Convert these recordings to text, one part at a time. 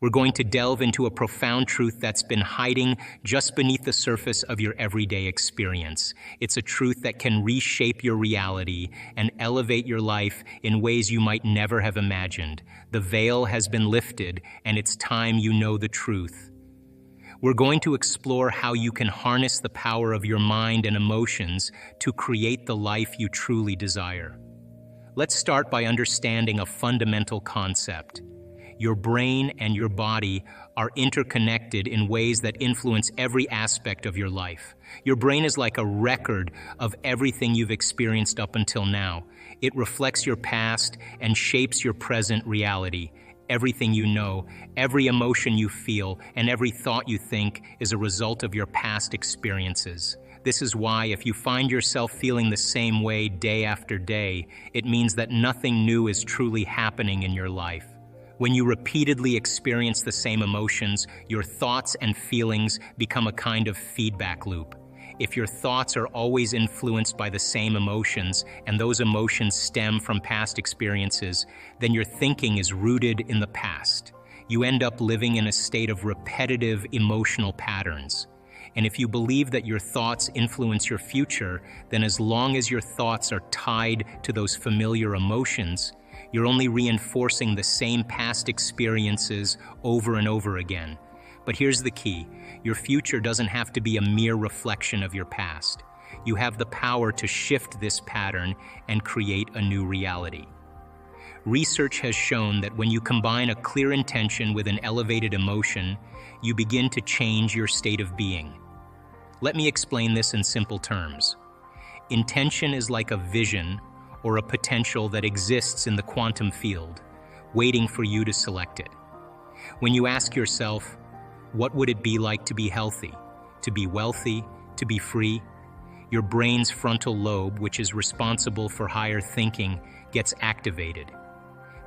We're going to delve into a profound truth that's been hiding just beneath the surface of your everyday experience. It's a truth that can reshape your reality and elevate your life in ways you might never have imagined. The veil has been lifted, and it's time you know the truth. We're going to explore how you can harness the power of your mind and emotions to create the life you truly desire. Let's start by understanding a fundamental concept. Your brain and your body are interconnected in ways that influence every aspect of your life. Your brain is like a record of everything you've experienced up until now. It reflects your past and shapes your present reality. Everything you know, every emotion you feel, and every thought you think is a result of your past experiences. This is why if you find yourself feeling the same way day after day, it means that nothing new is truly happening in your life. When you repeatedly experience the same emotions, your thoughts and feelings become a kind of feedback loop. If your thoughts are always influenced by the same emotions, and those emotions stem from past experiences, then your thinking is rooted in the past. You end up living in a state of repetitive emotional patterns. And if you believe that your thoughts influence your future, then as long as your thoughts are tied to those familiar emotions, you're only reinforcing the same past experiences over and over again. But here's the key. Your future doesn't have to be a mere reflection of your past. You have the power to shift this pattern and create a new reality. Research has shown that when you combine a clear intention with an elevated emotion, you begin to change your state of being. Let me explain this in simple terms. Intention is like a vision or a potential that exists in the quantum field, waiting for you to select it. When you ask yourself, what would it be like to be healthy, to be wealthy, to be free? Your brain's frontal lobe, which is responsible for higher thinking, gets activated.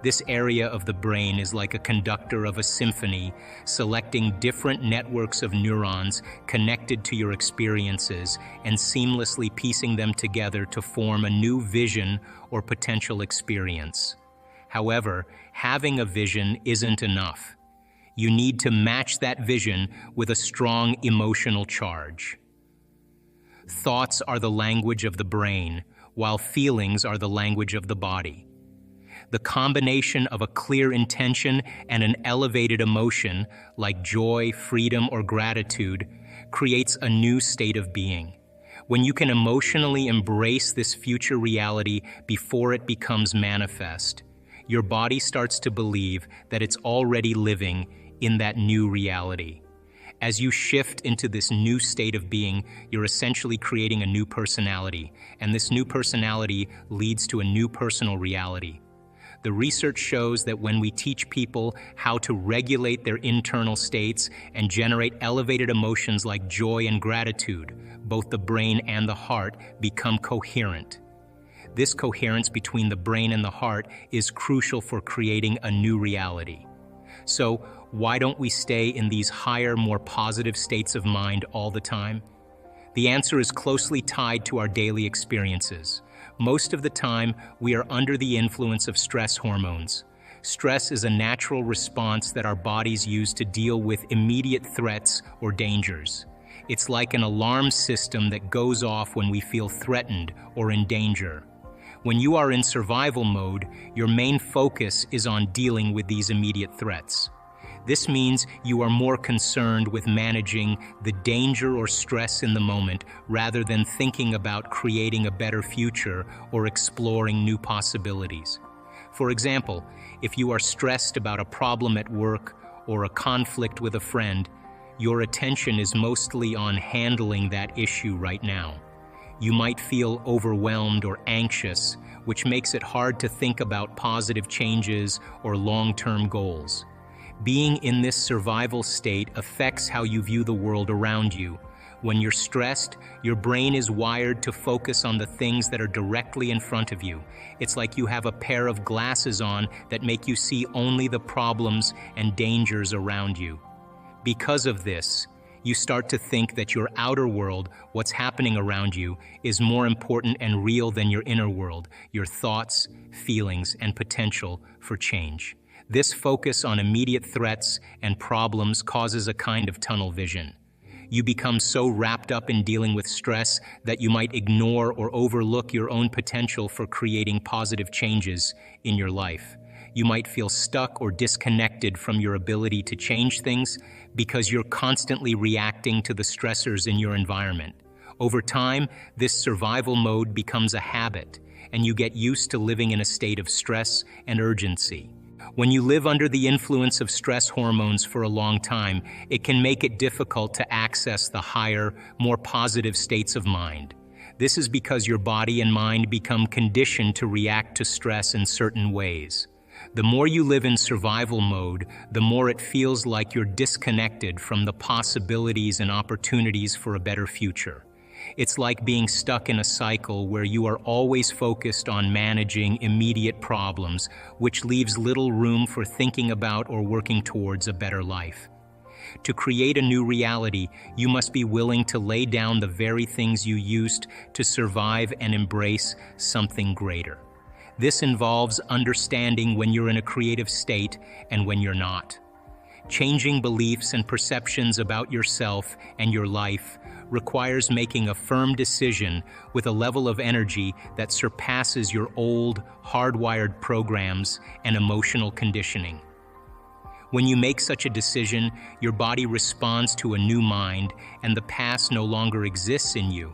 This area of the brain is like a conductor of a symphony, selecting different networks of neurons connected to your experiences and seamlessly piecing them together to form a new vision or potential experience. However, having a vision isn't enough. You need to match that vision with a strong emotional charge. Thoughts are the language of the brain, while feelings are the language of the body. The combination of a clear intention and an elevated emotion, like joy, freedom, or gratitude, creates a new state of being. When you can emotionally embrace this future reality before it becomes manifest, your body starts to believe that it's already living in that new reality. As you shift into this new state of being, you're essentially creating a new personality, and this new personality leads to a new personal reality. The research shows that when we teach people how to regulate their internal states and generate elevated emotions like joy and gratitude, both the brain and the heart become coherent. This coherence between the brain and the heart is crucial for creating a new reality. So, why don't we stay in these higher, more positive states of mind all the time? The answer is closely tied to our daily experiences. Most of the time, we are under the influence of stress hormones. Stress is a natural response that our bodies use to deal with immediate threats or dangers. It's like an alarm system that goes off when we feel threatened or in danger. When you are in survival mode, your main focus is on dealing with these immediate threats. This means you are more concerned with managing the danger or stress in the moment rather than thinking about creating a better future or exploring new possibilities. For example, if you are stressed about a problem at work or a conflict with a friend, your attention is mostly on handling that issue right now. You might feel overwhelmed or anxious, which makes it hard to think about positive changes or long-term goals. Being in this survival state affects how you view the world around you. When you're stressed, your brain is wired to focus on the things that are directly in front of you. It's like you have a pair of glasses on that make you see only the problems and dangers around you. Because of this, you start to think that your outer world, what's happening around you, is more important and real than your inner world, your thoughts, feelings, and potential for change. This focus on immediate threats and problems causes a kind of tunnel vision. You become so wrapped up in dealing with stress that you might ignore or overlook your own potential for creating positive changes in your life. You might feel stuck or disconnected from your ability to change things because you're constantly reacting to the stressors in your environment. Over time, this survival mode becomes a habit, and you get used to living in a state of stress and urgency. When you live under the influence of stress hormones for a long time, it can make it difficult to access the higher, more positive states of mind. This is because your body and mind become conditioned to react to stress in certain ways. The more you live in survival mode, the more it feels like you're disconnected from the possibilities and opportunities for a better future. It's like being stuck in a cycle where you are always focused on managing immediate problems, which leaves little room for thinking about or working towards a better life. To create a new reality, you must be willing to lay down the very things you used to survive and embrace something greater. This involves understanding when you're in a creative state and when you're not. Changing beliefs and perceptions about yourself and your life requires making a firm decision with a level of energy that surpasses your old, hardwired programs and emotional conditioning. When you make such a decision, your body responds to a new mind, and the past no longer exists in you.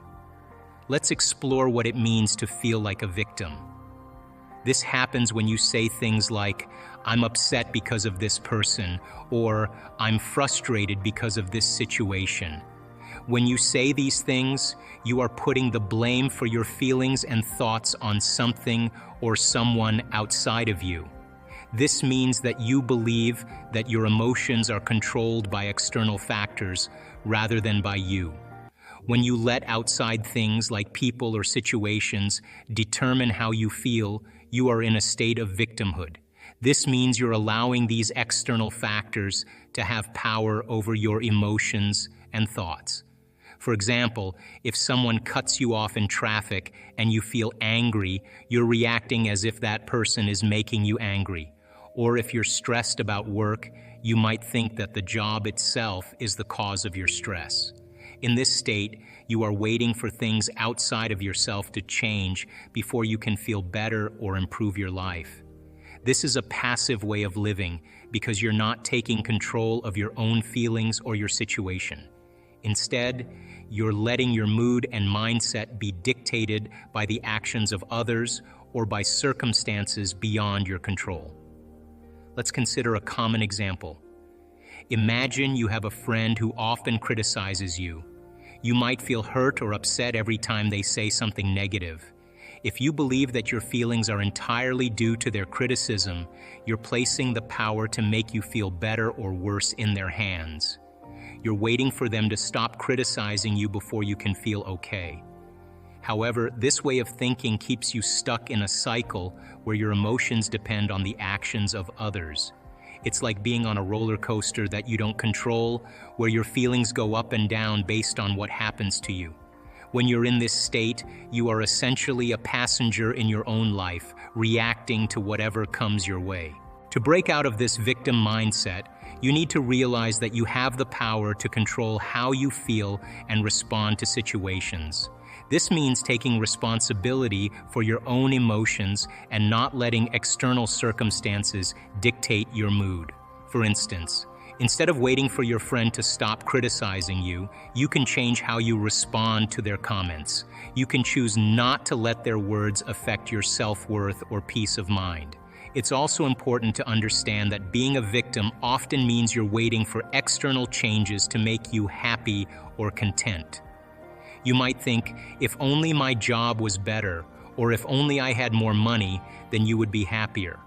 Let's explore what it means to feel like a victim. This happens when you say things like, "I'm upset because of this person," or "I'm frustrated because of this situation." When you say these things, you are putting the blame for your feelings and thoughts on something or someone outside of you. This means that you believe that your emotions are controlled by external factors rather than by you. When you let outside things like people or situations determine how you feel, you are in a state of victimhood. This means you're allowing these external factors to have power over your emotions and thoughts. For example, if someone cuts you off in traffic and you feel angry, you're reacting as if that person is making you angry. Or if you're stressed about work, you might think that the job itself is the cause of your stress. In this state, you are waiting for things outside of yourself to change before you can feel better or improve your life. This is a passive way of living because you're not taking control of your own feelings or your situation. Instead, you're letting your mood and mindset be dictated by the actions of others or by circumstances beyond your control. Let's consider a common example. Imagine you have a friend who often criticizes you. You might feel hurt or upset every time they say something negative. If you believe that your feelings are entirely due to their criticism, you're placing the power to make you feel better or worse in their hands. You're waiting for them to stop criticizing you before you can feel okay. However, this way of thinking keeps you stuck in a cycle where your emotions depend on the actions of others. It's like being on a roller coaster that you don't control, where your feelings go up and down based on what happens to you. When you're in this state, you are essentially a passenger in your own life, reacting to whatever comes your way. To break out of this victim mindset, you need to realize that you have the power to control how you feel and respond to situations. This means taking responsibility for your own emotions and not letting external circumstances dictate your mood. For instance, instead of waiting for your friend to stop criticizing you, you can change how you respond to their comments. You can choose not to let their words affect your self-worth or peace of mind. It's also important to understand that being a victim often means you're waiting for external changes to make you happy or content. You might think, if only my job was better, or if only I had more money, then you would be happier.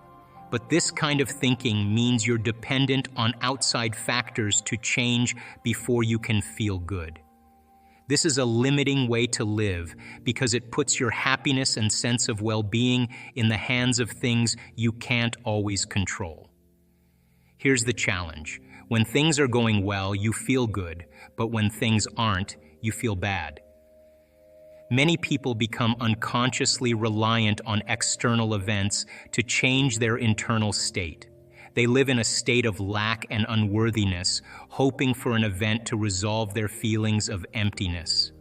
But this kind of thinking means you're dependent on outside factors to change before you can feel good. This is a limiting way to live because it puts your happiness and sense of well-being in the hands of things you can't always control. Here's the challenge. When things are going well, you feel good, but when things aren't, you feel bad. Many people become unconsciously reliant on external events to change their internal state. They live in a state of lack and unworthiness, hoping for an event to resolve their feelings of emptiness.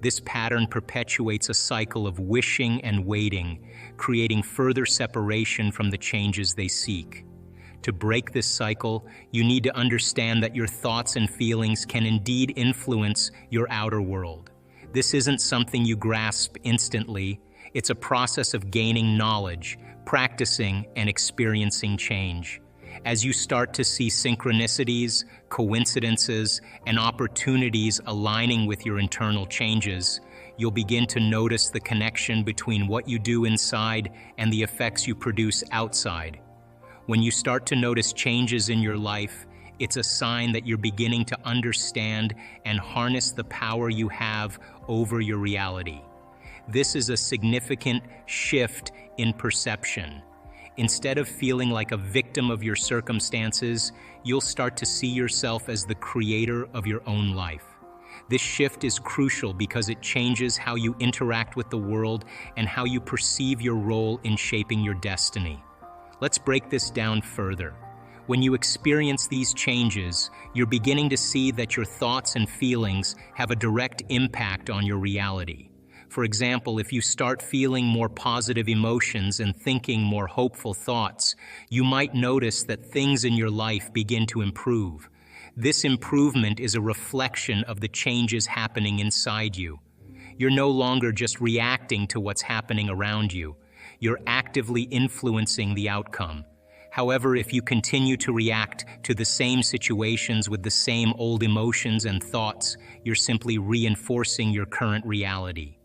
This pattern perpetuates a cycle of wishing and waiting, creating further separation from the changes they seek. To break this cycle, you need to understand that your thoughts and feelings can indeed influence your outer world. This isn't something you grasp instantly. It's a process of gaining knowledge, practicing, and experiencing change. As you start to see synchronicities, coincidences, and opportunities aligning with your internal changes, you'll begin to notice the connection between what you do inside and the effects you produce outside. When you start to notice changes in your life, it's a sign that you're beginning to understand and harness the power you have over your reality. This is a significant shift in perception. Instead of feeling like a victim of your circumstances, you'll start to see yourself as the creator of your own life. This shift is crucial because it changes how you interact with the world and how you perceive your role in shaping your destiny. Let's break this down further. When you experience these changes, you're beginning to see that your thoughts and feelings have a direct impact on your reality. For example, if you start feeling more positive emotions and thinking more hopeful thoughts, you might notice that things in your life begin to improve. This improvement is a reflection of the changes happening inside you. You're no longer just reacting to what's happening around you. You're actively influencing the outcome. However, if you continue to react to the same situations with the same old emotions and thoughts, you're simply reinforcing your current reality.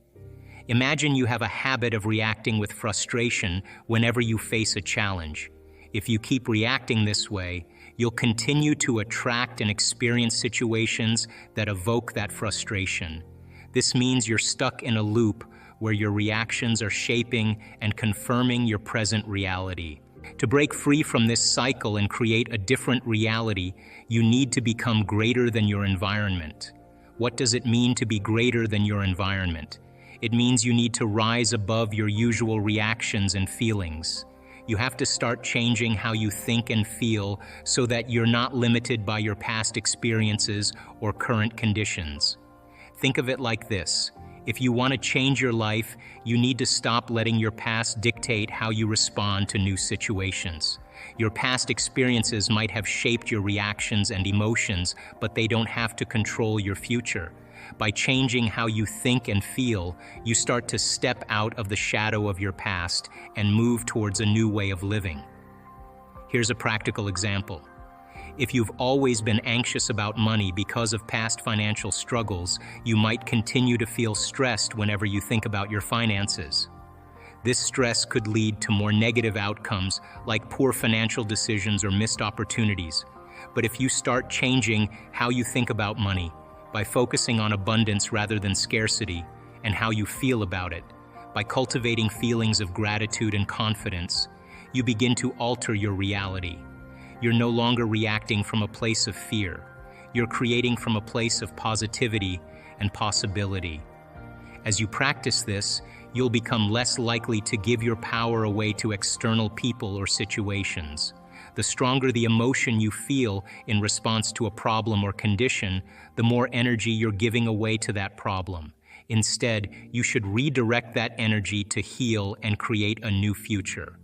Imagine you have a habit of reacting with frustration whenever you face a challenge. If you keep reacting this way, you'll continue to attract and experience situations that evoke that frustration. This means you're stuck in a loop where your reactions are shaping and confirming your present reality. To break free from this cycle and create a different reality, you need to become greater than your environment. What does it mean to be greater than your environment? It means you need to rise above your usual reactions and feelings. You have to start changing how you think and feel so that you're not limited by your past experiences or current conditions. Think of it like this. If you want to change your life, you need to stop letting your past dictate how you respond to new situations. Your past experiences might have shaped your reactions and emotions, but they don't have to control your future. By changing how you think and feel, you start to step out of the shadow of your past and move towards a new way of living. Here's a practical example. If you've always been anxious about money because of past financial struggles, you might continue to feel stressed whenever you think about your finances. This stress could lead to more negative outcomes like poor financial decisions or missed opportunities. But if you start changing how you think about money, by focusing on abundance rather than scarcity, and how you feel about it, by cultivating feelings of gratitude and confidence, you begin to alter your reality. You're no longer reacting from a place of fear. You're creating from a place of positivity and possibility. As you practice this, you'll become less likely to give your power away to external people or situations. The stronger the emotion you feel in response to a problem or condition, the more energy you're giving away to that problem. Instead, you should redirect that energy to heal and create a new future.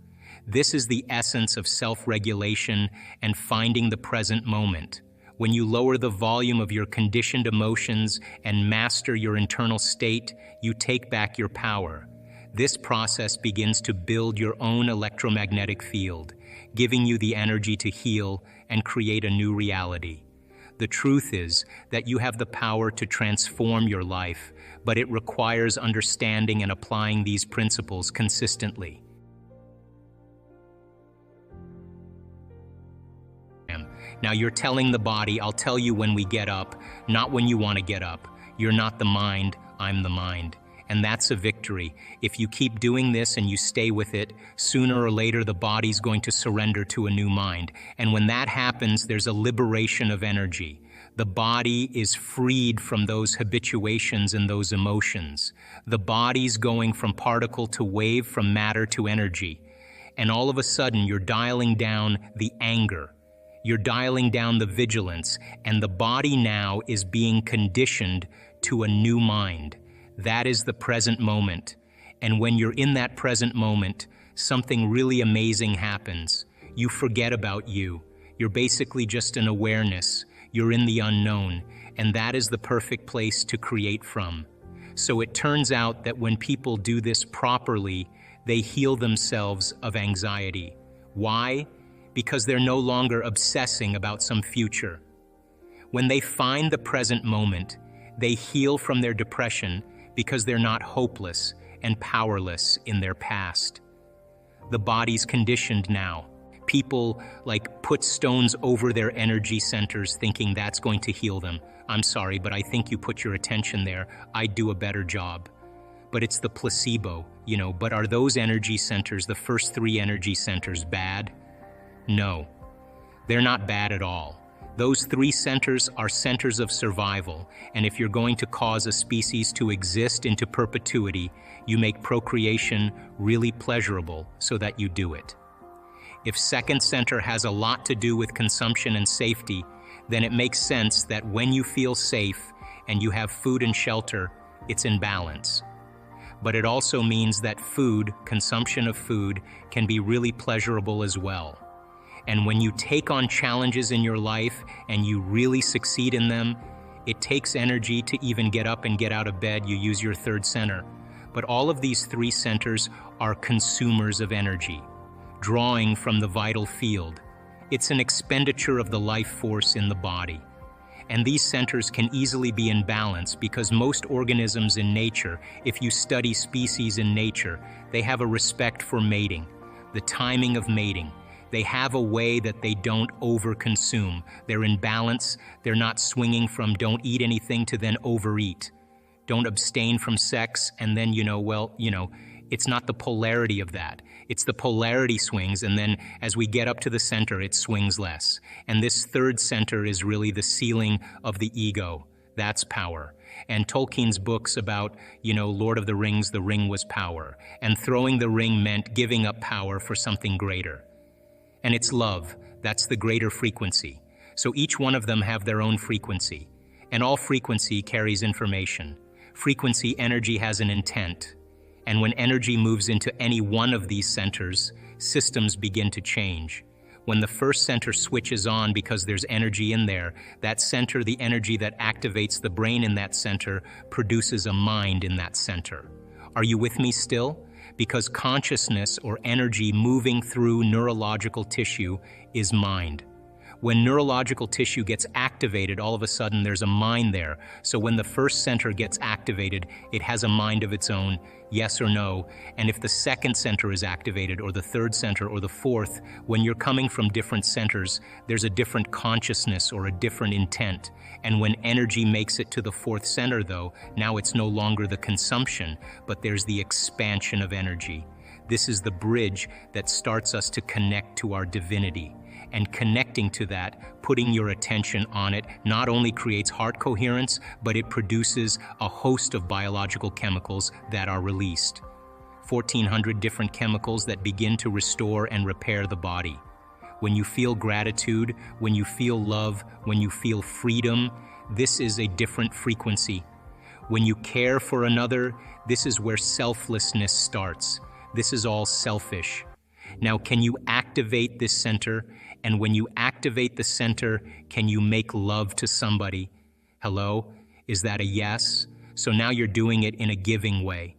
This is the essence of self-regulation and finding the present moment. When you lower the volume of your conditioned emotions and master your internal state, you take back your power. This process begins to build your own electromagnetic field, giving you the energy to heal and create a new reality. The truth is that you have the power to transform your life, but it requires understanding and applying these principles consistently. Now you're telling the body, I'll tell you when we get up, not when you want to get up. You're not the mind, I'm the mind. And that's a victory. If you keep doing this and you stay with it, sooner or later the body's going to surrender to a new mind. And when that happens, there's a liberation of energy. The body is freed from those habituations and those emotions. The body's going from particle to wave, from matter to energy. And all of a sudden, you're dialing down the anger. You're dialing down the vigilance, and the body now is being conditioned to a new mind. That is the present moment. And when you're in that present moment, something really amazing happens. You forget about you. You're basically just an awareness. You're in the unknown, and that is the perfect place to create from. So it turns out that when people do this properly, they heal themselves of anxiety. Why? Because they're no longer obsessing about some future. When they find the present moment, they heal from their depression because they're not hopeless and powerless in their past. The body's conditioned now. People put stones over their energy centers thinking that's going to heal them. I'm sorry, but I think you put your attention there. I'd do a better job. But it's the placebo, but are those energy centers, the first 3 energy centers, bad? No, they're not bad at all. Those 3 centers are centers of survival, and if you're going to cause a species to exist into perpetuity, you make procreation really pleasurable so that you do it. If second center has a lot to do with consumption and safety, then it makes sense that when you feel safe and you have food and shelter, it's in balance. But it also means that consumption of food, can be really pleasurable as well. And when you take on challenges in your life and you really succeed in them, it takes energy to even get up and get out of bed. You use your third center. But all of these 3 centers are consumers of energy, drawing from the vital field. It's an expenditure of the life force in the body. And these centers can easily be in balance because most organisms in nature, if you study species in nature, they have a respect for mating, the timing of mating. They have a way that they don't overconsume. They're in balance. They're not swinging from don't eat anything to then overeat. Don't abstain from sex and then, it's not the polarity of that. It's the polarity swings, and then as we get up to the center, it swings less. And this third center is really the ceiling of the ego. That's power. And Tolkien's books about, Lord of the Rings, the ring was power. And throwing the ring meant giving up power for something greater. And it's love. That's the greater frequency. So each one of them have their own frequency. And all frequency carries information. Frequency energy has an intent. And when energy moves into any one of these centers, systems begin to change. When the first center switches on because there's energy in there, that center, the energy that activates the brain in that center, produces a mind in that center. Are you with me still? Because consciousness or energy moving through neurological tissue is mind. When neurological tissue gets activated, all of a sudden there's a mind there. So when the first center gets activated, it has a mind of its own, yes or no. And if the second center is activated, or the third center, or the fourth, when you're coming from different centers, there's a different consciousness or a different intent. And when energy makes it to the fourth center, though, now it's no longer the consumption, but there's the expansion of energy. This is the bridge that starts us to connect to our divinity. And connecting to that, putting your attention on it, not only creates heart coherence, but it produces a host of biological chemicals that are released. 1,400 different chemicals that begin to restore and repair the body. When you feel gratitude, when you feel love, when you feel freedom, this is a different frequency. When you care for another, this is where selflessness starts. This is all selfish. Now, can you activate this center? And when you activate the center, can you make love to somebody? Hello? Is that a yes? So now you're doing it in a giving way.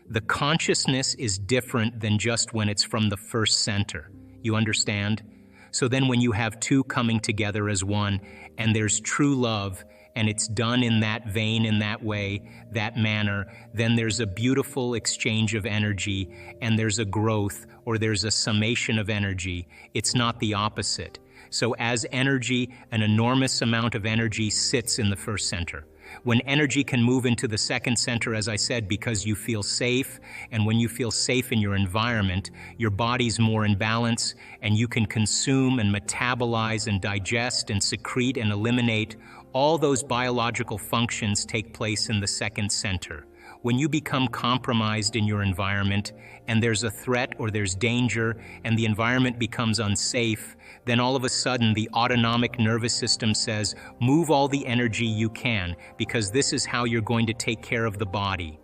The consciousness is different than just when it's from the first center. You understand? So then when you have 2 coming together as one, and there's true love, and it's done in that vein, in that way, that manner, then there's a beautiful exchange of energy, and there's a growth, or there's a summation of energy. It's not the opposite. So as energy, an enormous amount of energy sits in the first center. When energy can move into the second center, as I said, because you feel safe, and when you feel safe in your environment, your body's more in balance, and you can consume and metabolize and digest and secrete and eliminate. All those biological functions take place in the second center. When you become compromised in your environment and there's a threat or there's danger and the environment becomes unsafe, then all of a sudden the autonomic nervous system says, move all the energy you can because this is how you're going to take care of the body.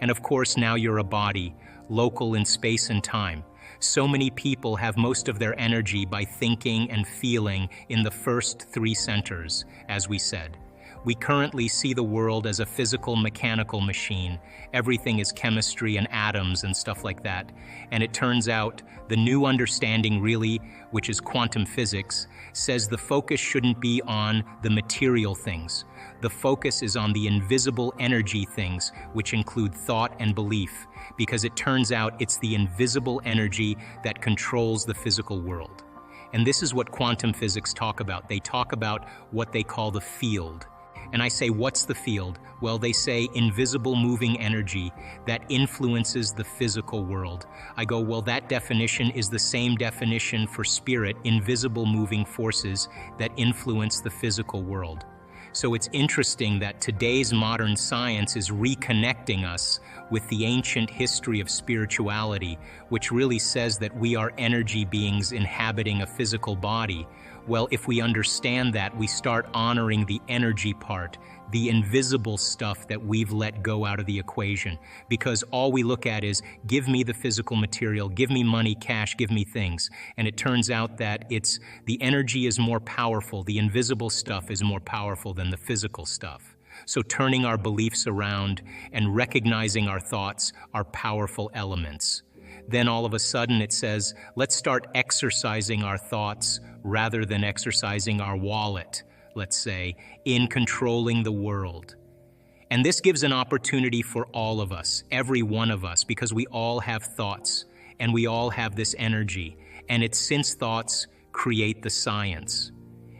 And of course, now you're a body, local in space and time. So many people have most of their energy by thinking and feeling in the first three centers, as we said. We currently see the world as a physical mechanical machine. Everything is chemistry and atoms and stuff like that. And it turns out the new understanding really, which is quantum physics, says the focus shouldn't be on the material things. The focus is on the invisible energy things, which include thought and belief, because it turns out it's the invisible energy that controls the physical world. And this is what quantum physics talk about. They talk about what they call the field. And I say, what's the field? Well, they say invisible moving energy that influences the physical world. I go, well, that definition is the same definition for spirit, invisible moving forces that influence the physical world. So it's interesting that today's modern science is reconnecting us with the ancient history of spirituality, which really says that we are energy beings inhabiting a physical body. Well, if we understand that, we start honoring the energy part, the invisible stuff that we've let go out of the equation. Because all we look at is, give me the physical material, give me money, cash, give me things. And it turns out that the energy is more powerful, the invisible stuff is more powerful than the physical stuff. So turning our beliefs around and recognizing our thoughts are powerful elements. Then all of a sudden it says, let's start exercising our thoughts rather than exercising our wallet, let's say, in controlling the world. And this gives an opportunity for all of us, every one of us, because we all have thoughts and we all have this energy. And it's since thoughts create the science.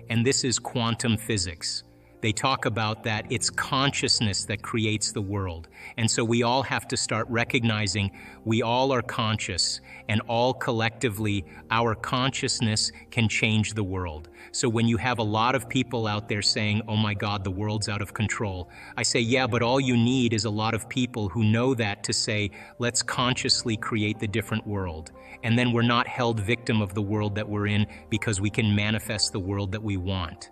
And this is quantum physics. They talk about that it's consciousness that creates the world. And so we all have to start recognizing we all are conscious, and all collectively our consciousness can change the world. So when you have a lot of people out there saying, oh my God, the world's out of control, I say, yeah, but all you need is a lot of people who know that to say, let's consciously create the different world. And then we're not held victim of the world that we're in because we can manifest the world that we want.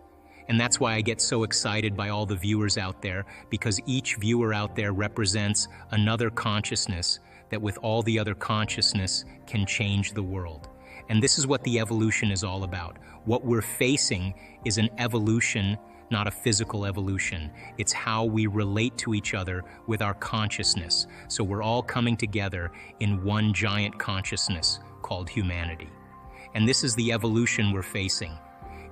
And that's why I get so excited by all the viewers out there, because each viewer out there represents another consciousness that with all the other consciousness can change the world. And this is what the evolution is all about. What we're facing is an evolution, not a physical evolution. It's how we relate to each other with our consciousness. So we're all coming together in one giant consciousness called humanity. And this is the evolution we're facing.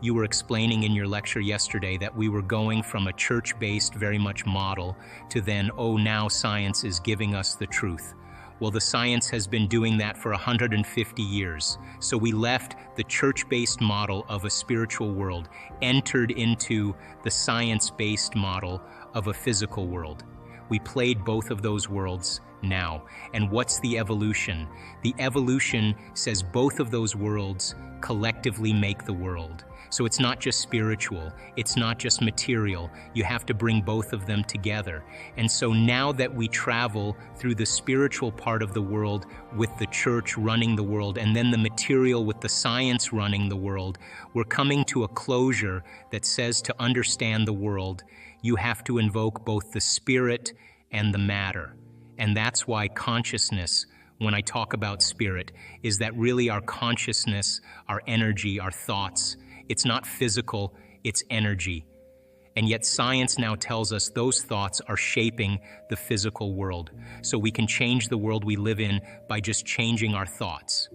You were explaining in your lecture yesterday that we were going from a church-based very much model to then, oh, now science is giving us the truth. Well, the science has been doing that for 150 years. So we left the church-based model of a spiritual world, entered into the science-based model of a physical world. We played both of those worlds now. And what's the evolution? The evolution says both of those worlds collectively make the world. So it's not just spiritual, it's not just material. You have to bring both of them together. And so now that we travel through the spiritual part of the world with the church running the world, and then the material with the science running the world, we're coming to a closure that says to understand the world, you have to invoke both the spirit and the matter. And that's why consciousness, when I talk about spirit, is that really our consciousness, our energy, our thoughts, it's not physical, it's energy. And yet science now tells us those thoughts are shaping the physical world. So we can change the world we live in by just changing our thoughts.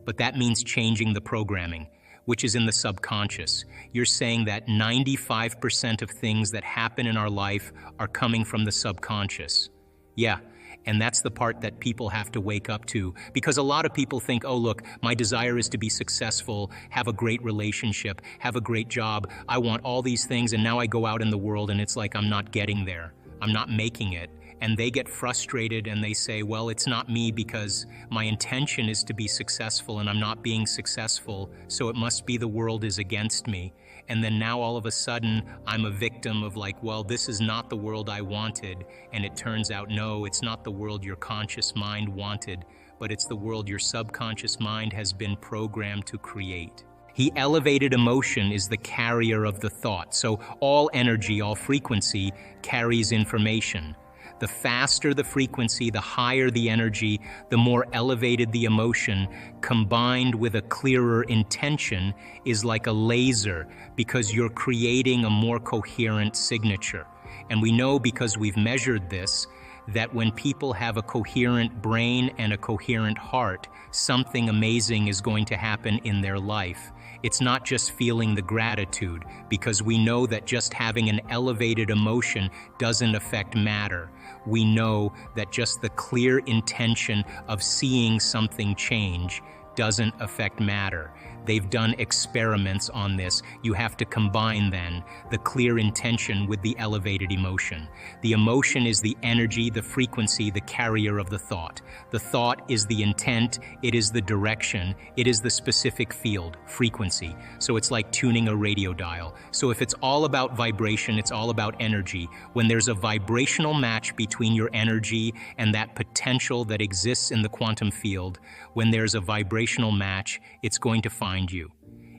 But that means changing the programming, which is in the subconscious. You're saying that 95% of things that happen in our life are coming from the subconscious. Yeah. And that's the part that people have to wake up to, because a lot of people think, oh, look, my desire is to be successful, have a great relationship, have a great job. I want all these things. And now I go out in the world and it's like I'm not getting there. I'm not making it. And they get frustrated and they say, well, it's not me because my intention is to be successful and I'm not being successful. So it must be the world is against me. And then now all of a sudden, I'm a victim of like, well, this is not the world I wanted. And it turns out, no, it's not the world your conscious mind wanted, but it's the world your subconscious mind has been programmed to create. He elevated emotion is the carrier of the thought. So all energy, all frequency carries information. The faster the frequency, the higher the energy, the more elevated the emotion, combined with a clearer intention, is like a laser because you're creating a more coherent signature. And we know, because we've measured this, that when people have a coherent brain and a coherent heart, something amazing is going to happen in their life. It's not just feeling the gratitude, because we know that just having an elevated emotion doesn't affect matter. We know that just the clear intention of seeing something change doesn't affect matter. They've done experiments on this. You have to combine then the clear intention with the elevated emotion. The emotion is the energy, the frequency, the carrier of the thought. The thought is the intent, it is the direction, it is the specific field, frequency. So it's like tuning a radio dial. So if it's all about vibration, it's all about energy. When there's a vibrational match between your energy and that potential that exists in the quantum field, when there's a vibrational match, it's going to find you.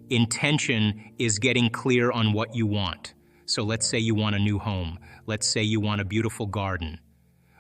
Intention is getting clear on what you want. So let's say you want a new home. Let's say you want a beautiful garden.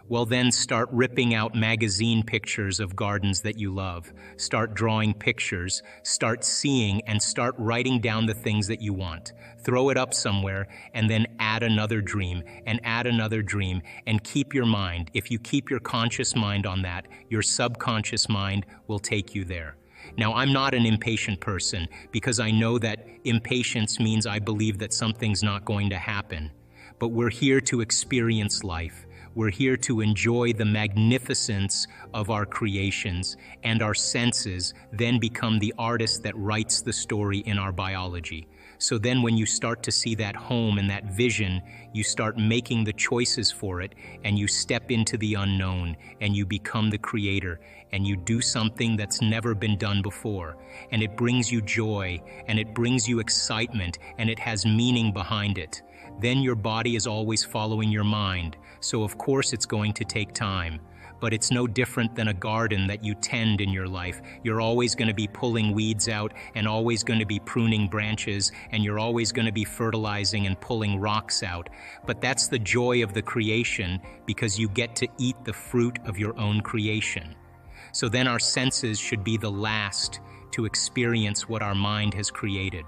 Well, then start ripping out magazine pictures of gardens that you love. Start drawing pictures, start seeing, and start writing down the things that you want. Throw it up somewhere, and then add another dream, and add another dream, and keep your mind. If you keep your conscious mind on that, your subconscious mind will take you there. Now, I'm not an impatient person, because I know that impatience means I believe that something's not going to happen. But we're here to experience life. We're here to enjoy the magnificence of our creations, and our senses then become the artist that writes the story in our biology. So then when you start to see that home and that vision, you start making the choices for it, and you step into the unknown, and you become the creator, and you do something that's never been done before. And it brings you joy, and it brings you excitement, and it has meaning behind it. Then your body is always following your mind, so of course it's going to take time. But it's no different than a garden that you tend in your life. You're always going to be pulling weeds out, and always going to be pruning branches, and you're always going to be fertilizing and pulling rocks out. But that's the joy of the creation, because you get to eat the fruit of your own creation. So then our senses should be the last to experience what our mind has created.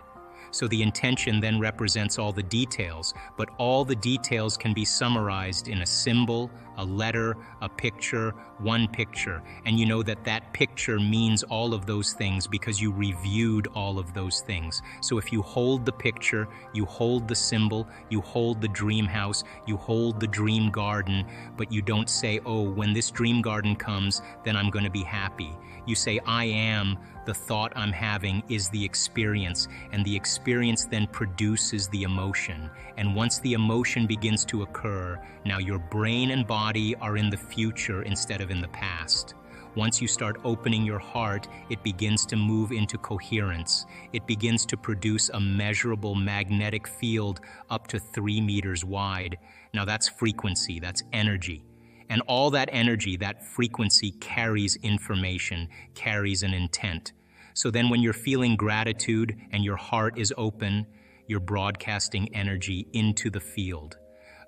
So the intention then represents all the details, but all the details can be summarized in a symbol, a letter, a picture, one picture. And you know that that picture means all of those things because you reviewed all of those things. So if you hold the picture, you hold the symbol, you hold the dream house, you hold the dream garden, but you don't say, oh, when this dream garden comes, then I'm going to be happy. You say, I am. The thought I'm having is the experience, and the experience then produces the emotion. And once the emotion begins to occur, now your brain and body are in the future instead of in the past. Once you start opening your heart, it begins to move into coherence. It begins to produce a measurable magnetic field up to 3 meters wide. Now that's frequency, that's energy. And all that energy, that frequency carries information, carries an intent. So then when you're feeling gratitude and your heart is open, you're broadcasting energy into the field.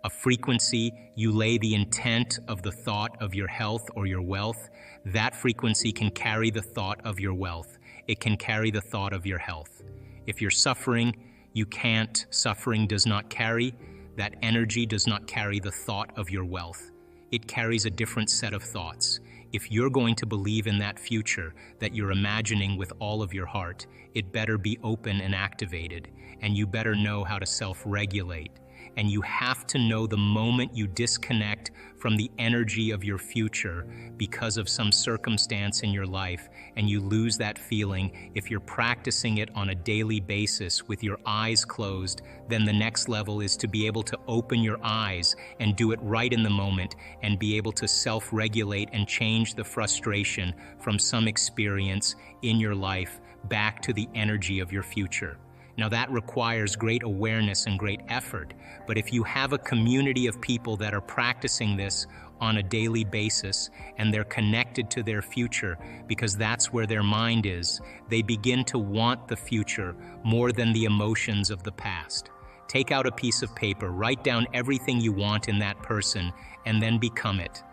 A frequency, you lay the intent of the thought of your health or your wealth. That frequency can carry the thought of your wealth. It can carry the thought of your health. If you're suffering, you can't. Suffering does not carry. That energy does not carry the thought of your wealth. It carries a different set of thoughts. If you're going to believe in that future that you're imagining with all of your heart, it better be open and activated, and you better know how to self-regulate. And you have to know the moment you disconnect from the energy of your future because of some circumstance in your life, and you lose that feeling. If you're practicing it on a daily basis with your eyes closed, then the next level is to be able to open your eyes and do it right in the moment, and be able to self-regulate and change the frustration from some experience in your life back to the energy of your future. Now that requires great awareness and great effort, but if you have a community of people that are practicing this on a daily basis and they're connected to their future because that's where their mind is, they begin to want the future more than the emotions of the past. Take out a piece of paper, write down everything you want in that person, and then become it.